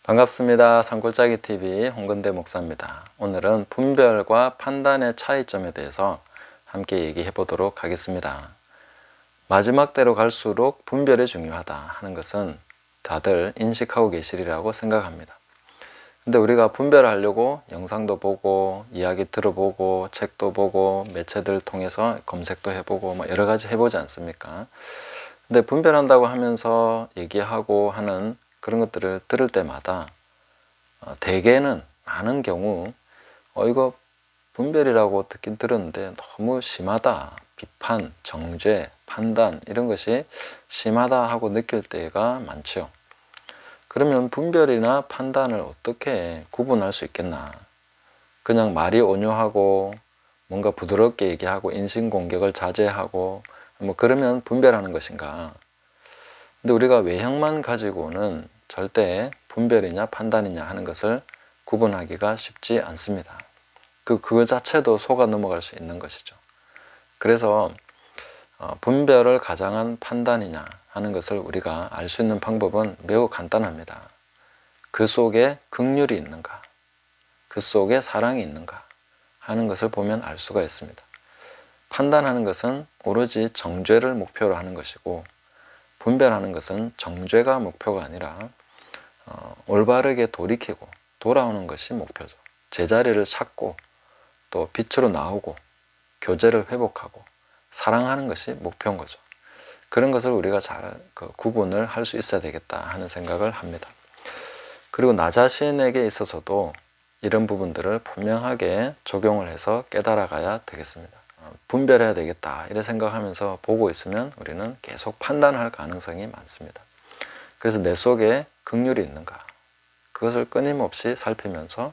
반갑습니다. 산골짜기TV 홍건대 목사입니다. 오늘은 분별과 판단의 차이점에 대해서 함께 얘기해 보도록 하겠습니다. 마지막 때로 갈수록 분별이 중요하다 하는 것은 다들 인식하고 계시리라고 생각합니다. 근데 우리가 분별하려고 영상도 보고 이야기 들어보고 책도 보고 매체들 통해서 검색도 해보고 여러 가지 해보지 않습니까? 근데 분별한다고 하면서 얘기하고 하는 그런 것들을 들을 때마다 대개는 많은 경우 이거 분별이라고 듣긴 들었는데 너무 심하다, 비판, 정죄, 판단 이런 것이 심하다 하고 느낄 때가 많죠. 그러면 분별이나 판단을 어떻게 구분할 수 있겠나? 그냥 말이 온유하고 뭔가 부드럽게 얘기하고 인신공격을 자제하고 그러면 분별하는 것인가? 근데 우리가 외형만 가지고는 절대 분별이냐 판단이냐 하는 것을 구분하기가 쉽지 않습니다. 그거 자체도 속아 넘어갈 수 있는 것이죠. 그래서 분별을 가장한 판단이냐 하는 것을 우리가 알 수 있는 방법은 매우 간단합니다. 그 속에 긍휼이 있는가, 그 속에 사랑이 있는가 하는 것을 보면 알 수가 있습니다. 판단하는 것은 오로지 정죄를 목표로 하는 것이고, 분별하는 것은 정죄가 목표가 아니라 올바르게 돌이키고 돌아오는 것이 목표죠. 제자리를 찾고 또 빛으로 나오고 교제를 회복하고 사랑하는 것이 목표인 거죠. 그런 것을 우리가 잘 구분을 할 수 있어야 되겠다 하는 생각을 합니다. 그리고 나 자신에게 있어서도 이런 부분들을 분명하게 적용을 해서 깨달아가야 되겠습니다. 분별해야 되겠다 이래 생각하면서 보고 있으면 우리는 계속 판단할 가능성이 많습니다. 그래서 내 속에 긍휼이 있는가, 그것을 끊임없이 살피면서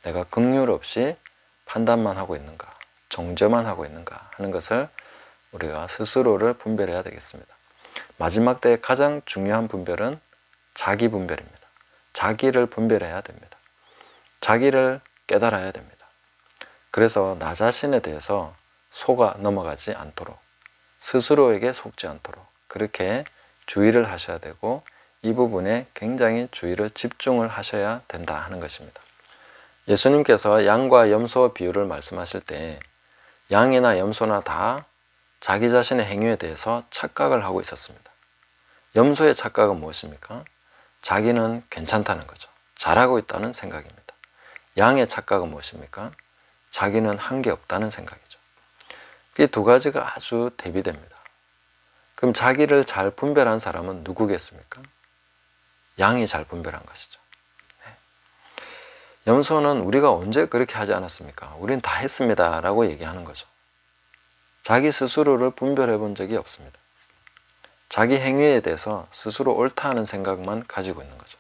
내가 긍휼 없이 판단만 하고 있는가, 정죄만 하고 있는가 하는 것을 우리가 스스로를 분별해야 되겠습니다. 마지막 때의 가장 중요한 분별은 자기 분별입니다. 자기를 분별해야 됩니다. 자기를 깨달아야 됩니다. 그래서 나 자신에 대해서 속아 넘어가지 않도록, 스스로에게 속지 않도록 그렇게 주의를 하셔야 되고, 이 부분에 굉장히 주의를 집중을 하셔야 된다 하는 것입니다. 예수님께서 양과 염소 비유를 말씀하실 때 양이나 염소나 다 자기 자신의 행위에 대해서 착각을 하고 있었습니다. 염소의 착각은 무엇입니까? 자기는 괜찮다는 거죠. 잘하고 있다는 생각입니다. 양의 착각은 무엇입니까? 자기는 한 게 없다는 생각이죠. 이 두 가지가 아주 대비됩니다. 그럼 자기를 잘 분별한 사람은 누구겠습니까? 양이 잘 분별한 것이죠. 염소는 우리가 언제 그렇게 하지 않았습니까? 우린 다 했습니다 라고 얘기하는 거죠. 자기 스스로를 분별해 본 적이 없습니다. 자기 행위에 대해서 스스로 옳다 하는 생각만 가지고 있는 거죠.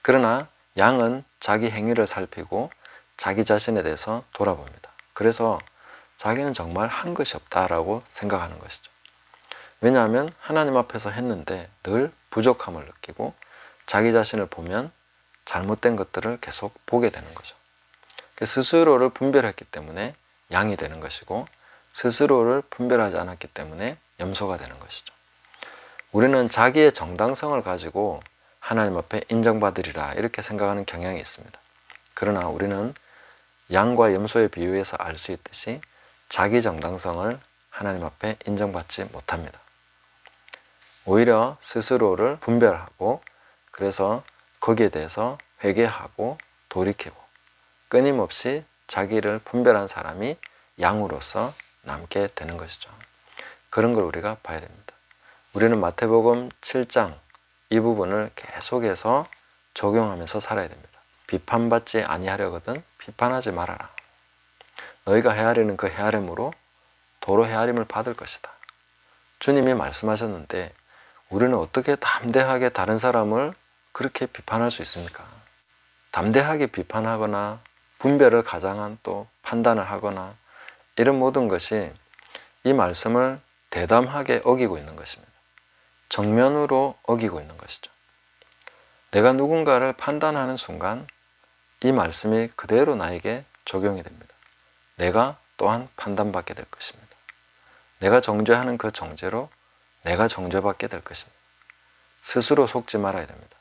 그러나 양은 자기 행위를 살피고 자기 자신에 대해서 돌아봅니다. 그래서 자기는 정말 한 것이 없다라고 생각하는 것이죠. 왜냐하면 하나님 앞에서 했는데 늘 부족함을 느끼고 자기 자신을 보면 잘못된 것들을 계속 보게 되는 거죠. 스스로를 분별했기 때문에 양이 되는 것이고, 스스로를 분별하지 않았기 때문에 염소가 되는 것이죠. 우리는 자기의 정당성을 가지고 하나님 앞에 인정받으리라 이렇게 생각하는 경향이 있습니다. 그러나 우리는 양과 염소의 비유에서 알 수 있듯이 자기 정당성을 하나님 앞에 인정받지 못합니다. 오히려 스스로를 분별하고, 그래서 거기에 대해서 회개하고 돌이키고 끊임없이 자기를 분별한 사람이 양으로서 남게 되는 것이죠. 그런 걸 우리가 봐야 됩니다. 우리는 마태복음 7장 이 부분을 계속해서 적용하면서 살아야 됩니다. 비판받지 아니하려거든 비판하지 말아라. 너희가 헤아리는 그 헤아림으로 도로 헤아림을 받을 것이다. 주님이 말씀하셨는데 우리는 어떻게 담대하게 다른 사람을 그렇게 비판할 수 있습니까? 담대하게 비판하거나 분별을 가장한 또 판단을 하거나 이런 모든 것이 이 말씀을 대담하게 어기고 있는 것입니다. 정면으로 어기고 있는 것이죠. 내가 누군가를 판단하는 순간 이 말씀이 그대로 나에게 적용이 됩니다. 내가 또한 판단받게 될 것입니다. 내가 정죄하는 그 정죄로 내가 정죄받게 될 것입니다. 스스로 속지 말아야 됩니다.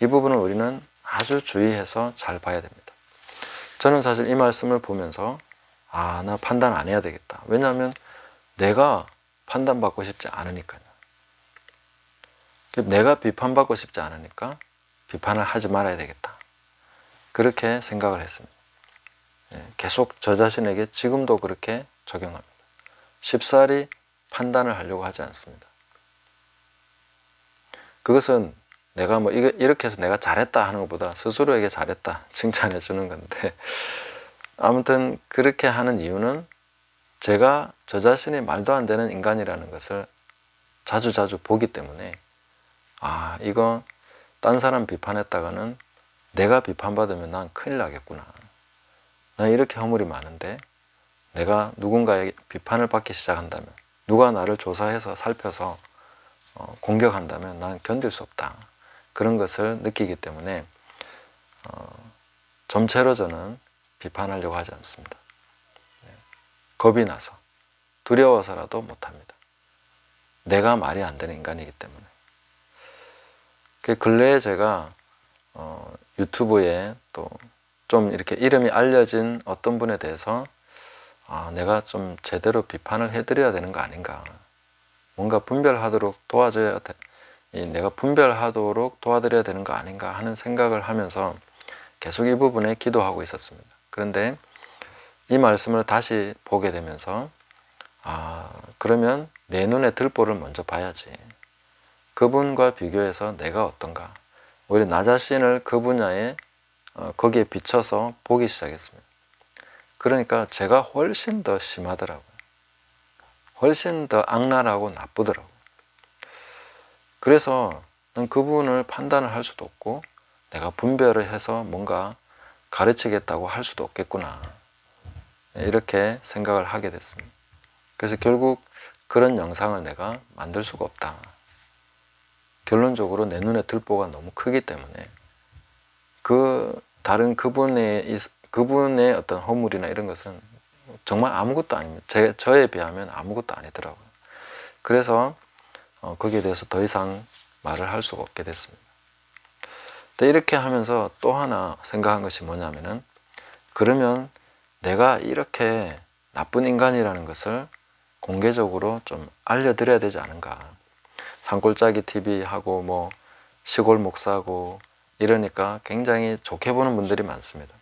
이 부분을 우리는 아주 주의해서 잘 봐야 됩니다. 저는 사실 이 말씀을 보면서 나 판단 안 해야 되겠다. 왜냐하면 내가 판단받고 싶지 않으니까요. 내가 비판받고 싶지 않으니까 비판을 하지 말아야 되겠다. 그렇게 생각을 했습니다. 계속 저 자신에게 지금도 그렇게 적용합니다. 쉽사리 판단을 하려고 하지 않습니다. 그것은 내가 이렇게 해서 내가 잘했다 하는 것보다 스스로에게 잘했다 칭찬해 주는 건데, 아무튼 그렇게 하는 이유는 제가 저 자신이 말도 안 되는 인간이라는 것을 자주자주 보기 때문에 이거 딴 사람 비판했다가는 내가 비판받으면 난 큰일 나겠구나. 난 이렇게 허물이 많은데 내가 누군가에게 비판을 받기 시작한다면, 누가 나를 조사해서 살펴서 공격한다면 난 견딜 수 없다. 그런 것을 느끼기 때문에 좀채로 저는 비판하려고 하지 않습니다. 겁이 나서, 두려워서라도 못합니다. 내가 말이 안 되는 인간이기 때문에. 근래에 제가 유튜브에 또 좀 이렇게 이름이 알려진 어떤 분에 대해서 내가 좀 제대로 비판을 해드려야 되는 거 아닌가, 뭔가 분별하도록 내가 분별하도록 도와드려야 되는 거 아닌가 하는 생각을 하면서 계속 이 부분에 기도하고 있었습니다. 그런데 이 말씀을 다시 보게 되면서 그러면 내 눈에 들보를 먼저 봐야지. 그분과 비교해서 내가 어떤가, 오히려 나 자신을 그 분야에 거기에 비춰서 보기 시작했습니다. 그러니까 제가 훨씬 더 심하더라고요. 훨씬 더 악랄하고 나쁘더라고요. 그래서 난 그분을 판단을 할 수도 없고 내가 분별을 해서 뭔가 가르치겠다고 할 수도 없겠구나, 이렇게 생각을 하게 됐습니다. 그래서 결국 그런 영상을 내가 만들 수가 없다. 결론적으로 내 눈에 들보가 너무 크기 때문에 다른 그분의 어떤 허물이나 이런 것은 정말 아무것도 아닙니다. 저에 비하면 아무것도 아니더라고요. 그래서 거기에 대해서 더 이상 말을 할 수가 없게 됐습니다. 이렇게 하면서 또 하나 생각한 것이 뭐냐면은, 그러면 내가 이렇게 나쁜 인간이라는 것을 공개적으로 좀 알려드려야 되지 않은가. 산골짜기 TV하고 뭐 시골 목사고 이러니까 굉장히 좋게 보는 분들이 많습니다.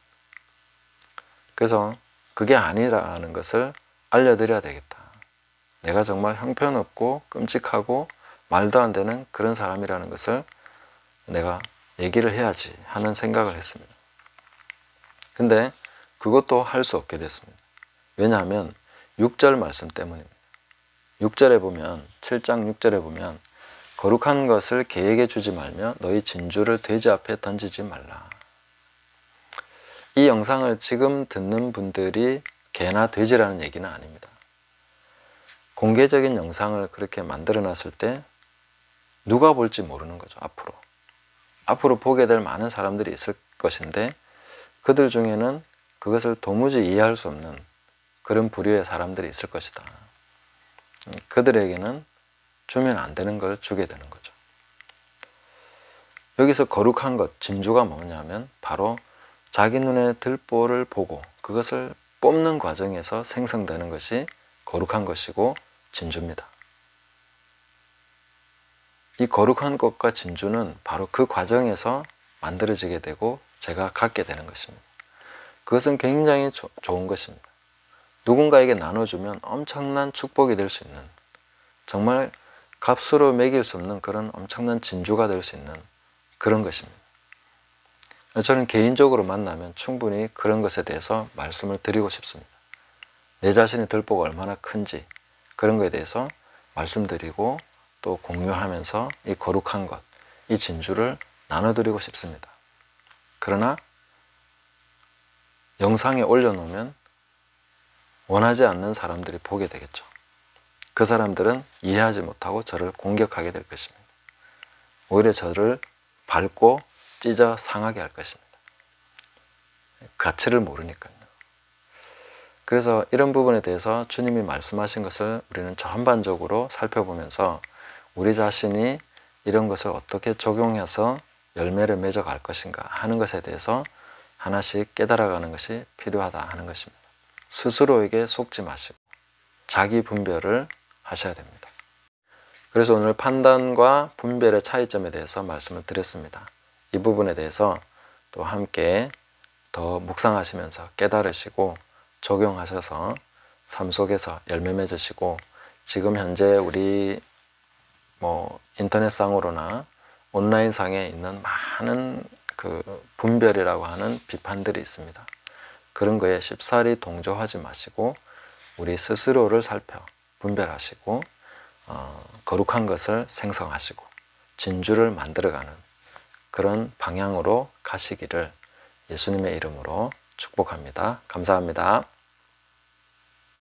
그래서 그게 아니라는 것을 알려드려야 되겠다. 내가 정말 형편없고 끔찍하고 말도 안 되는 그런 사람이라는 것을 내가 얘기를 해야지 하는 생각을 했습니다. 근데 그것도 할 수 없게 됐습니다. 왜냐하면 6절 말씀 때문입니다. 6절에 보면, 7장 6절에 보면 거룩한 것을 개에게 주지 말며 너희 진주를 돼지 앞에 던지지 말라. 이 영상을 지금 듣는 분들이 개나 돼지라는 얘기는 아닙니다. 공개적인 영상을 그렇게 만들어 놨을 때 누가 볼지 모르는 거죠. 앞으로 보게 될 많은 사람들이 있을 것인데, 그들 중에는 그것을 도무지 이해할 수 없는 그런 부류의 사람들이 있을 것이다. 그들에게는 주면 안 되는 걸 주게 되는 거죠. 여기서 거룩한 것, 진주가 뭐냐면 바로 자기 눈에 들보를 보고 그것을 뽑는 과정에서 생성되는 것이 거룩한 것이고 진주입니다. 이 거룩한 것과 진주는 바로 그 과정에서 만들어지게 되고 제가 갖게 되는 것입니다. 그것은 굉장히 좋은 것입니다. 누군가에게 나눠주면 엄청난 축복이 될 수 있는, 정말 값으로 매길 수 없는 그런 엄청난 진주가 될 수 있는 그런 것입니다. 저는 개인적으로 만나면 충분히 그런 것에 대해서 말씀을 드리고 싶습니다. 내 자신의 들보가 얼마나 큰지 그런 것에 대해서 말씀드리고 또 공유하면서 이 거룩한 것, 이 진주를 나눠드리고 싶습니다. 그러나 영상에 올려놓으면 원하지 않는 사람들이 보게 되겠죠. 그 사람들은 이해하지 못하고 저를 공격하게 될 것입니다. 오히려 저를 밟고 찢어 상하게 할 것입니다. 가치를 모르니까요. 그래서 이런 부분에 대해서 주님이 말씀하신 것을 우리는 전반적으로 살펴보면서 우리 자신이 이런 것을 어떻게 적용해서 열매를 맺어갈 것인가 하는 것에 대해서 하나씩 깨달아가는 것이 필요하다 하는 것입니다. 스스로에게 속지 마시고 자기 분별을 하셔야 됩니다. 그래서 오늘 판단과 분별의 차이점에 대해서 말씀을 드렸습니다. 이 부분에 대해서 또 함께 더 묵상하시면서 깨달으시고 적용하셔서 삶 속에서 열매 맺으시고, 지금 현재 우리 인터넷상으로나 온라인상에 있는 많은 그 분별이라고 하는 비판들이 있습니다. 그런 거에 쉽사리 동조하지 마시고 우리 스스로를 살펴 분별하시고 거룩한 것을 생성하시고 진주를 만들어가는 그런 방향으로 가시기를 예수님의 이름으로 축복합니다. 감사합니다.